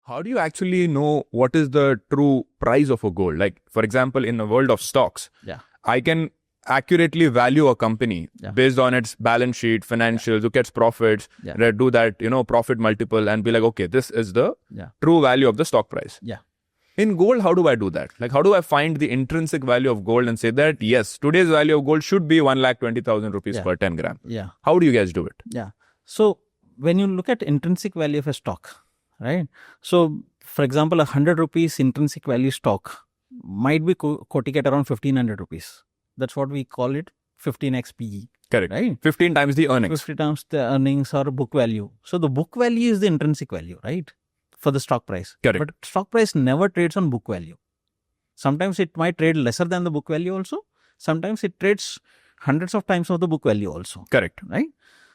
How do you actually know what is the true price of a gold? Like, for example, in the world of stocks, I can accurately value a company based on its balance sheet, financials, who gets profits, do that, profit multiple and be like, okay, this is the true value of the stock price. In gold, how do I do that? Like, how do I find the intrinsic value of gold and say that, yes, today's value of gold should be 1,20,000 rupees per 10 gram? How do you guys do it? So, when you look at intrinsic value of a stock, right? So, for example, 100 rupees intrinsic value stock might be quoting at around 1,500 rupees. That's what we call it, 15x PE. Correct. Right? 15 times the earnings. 50 times the earnings or book value. So, the book value is the intrinsic value, right? For the stock price. Correct. But stock price never trades on book value. Sometimes it might trade lesser than the book value also. Sometimes it trades hundreds of times of the book value also. Correct. Right?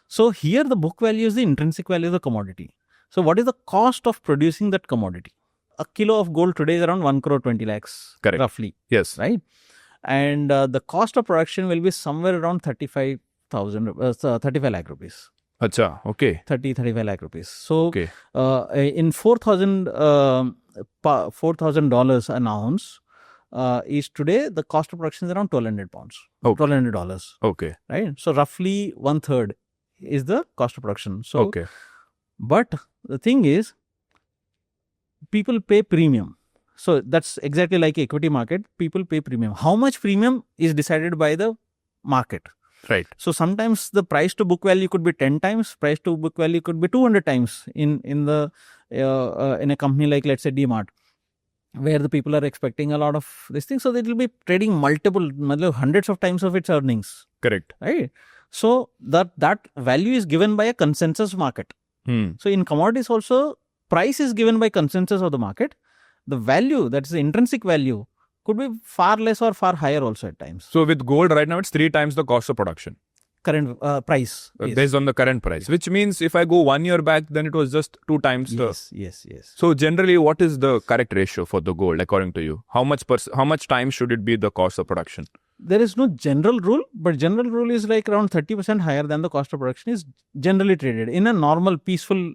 So, here the book value is the intrinsic value of the commodity. So, what is the cost of producing that commodity? A kilo of gold today is around 1 crore 20 lakhs. Correct. Roughly. Yes. Right? And the cost of production will be somewhere around 35 lakh rupees. Acha, okay. 35 lakh rupees. So, in $4,000 an ounce is today, the cost of production is around 1,200 pounds. Okay. $1,200. Okay. Right? So, roughly 1/3 is the cost of production. So, okay. But the thing is, people pay premium. So, that's exactly like equity market. People pay premium. How much premium is decided by the market? Right. So, sometimes the price to book value could be 10 times. Price to book value could be 200 times in a company like, let's say, DMart, where the people are expecting a lot of this thing. So, they will be trading hundreds of times of its earnings. Correct. Right. So, that value is given by a consensus market. So, in commodities also, price is given by consensus of the market. The value, that is the intrinsic value, could be far less or far higher also at times. So, with gold right now, it's 3 times the cost of production. Current price. Based on the current price. Which means if I go 1 year back, then it was just 2 times Yes. So, generally, what is the correct ratio for the gold, according to you? How much time should it be the cost of production? There is no general rule, but general rule is like around 30% higher than the cost of production is generally traded in a normal peaceful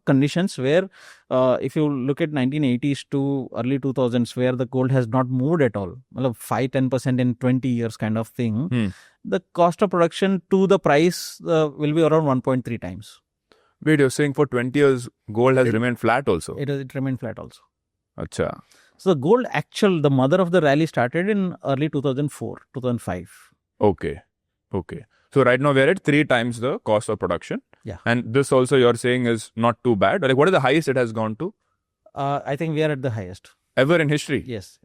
conditions where if you look at 1980s to early 2000s where the gold has not moved at all, 5-10% in 20 years kind of thing, the cost of production to the price will be around 1.3 times. Wait, you're saying for 20 years gold has remained flat also? It remained flat also. Acha. So, the gold the mother of the rally started in early 2004, 2005. Okay. So, right now we're at 3 times the cost of production. Yeah. And this also you're saying is not too bad. Like, what is the highest it has gone to? I think we are at the highest. Ever in history? Yes.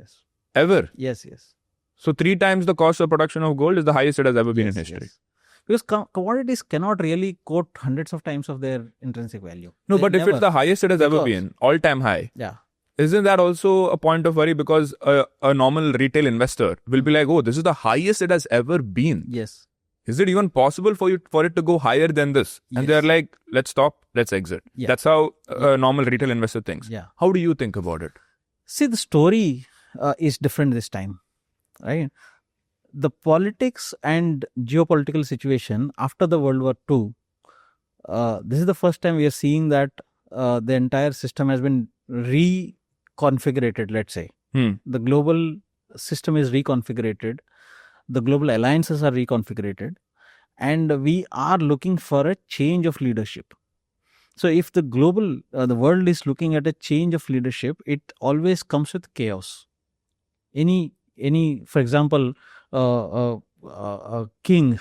Ever? Yes. So, 3 times the cost of production of gold is the highest it has ever been in history. Yes. Because commodities cannot really quote hundreds of times of their intrinsic value. No, but if it's the highest it has ever been, all-time high. Yeah. Isn't that also a point of worry? Because a normal retail investor will be like, oh, this is the highest it has ever been. Yes. Is it even possible for it to go higher than this? Yes. And they're like, let's stop, let's exit. Yeah. That's how a normal retail investor thinks. Yeah. How do you think about it? See, the story is different this time, right? The politics and geopolitical situation after the World War II, this is the first time we are seeing that the entire system has been reconfigured, let's say. The global system is reconfigured. The global alliances are reconfigured. And we are looking for a change of leadership. So, if the world is looking at a change of leadership, it always comes with chaos. For example, a king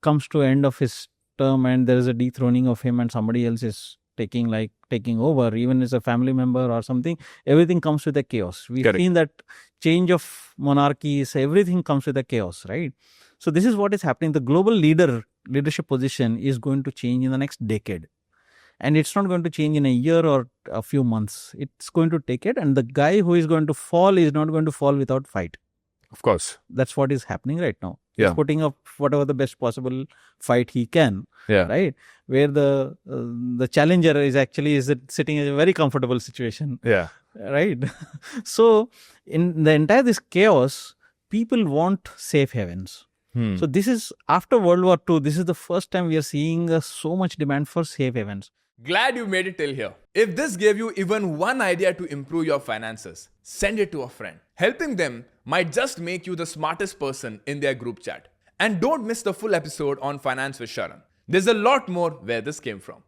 comes to end of his term and there is a dethroning of him and somebody else is taking over, even as a family member or something, everything comes with a chaos. We've seen that change of monarchies, everything comes with a chaos, right? So, this is what is happening. The global leadership position is going to change in the next decade. And it's not going to change in a year or a few months. It's going to take it. And the guy who is going to fall is not going to fall without fight. Of course. That's what is happening right now. Yeah. He's putting up whatever the best possible fight he can. Yeah. Right? Where the challenger is sitting in a very comfortable situation. Yeah. Right? So, in the entire this chaos, people want safe havens. So, this is after World War II, this is the first time we are seeing so much demand for safe havens. Glad you made it till here. If this gave you even one idea to improve your finances, send it to a friend. Helping them might just make you the smartest person in their group chat. And don't miss the full episode on Finance with Sharan. There's a lot more where this came from.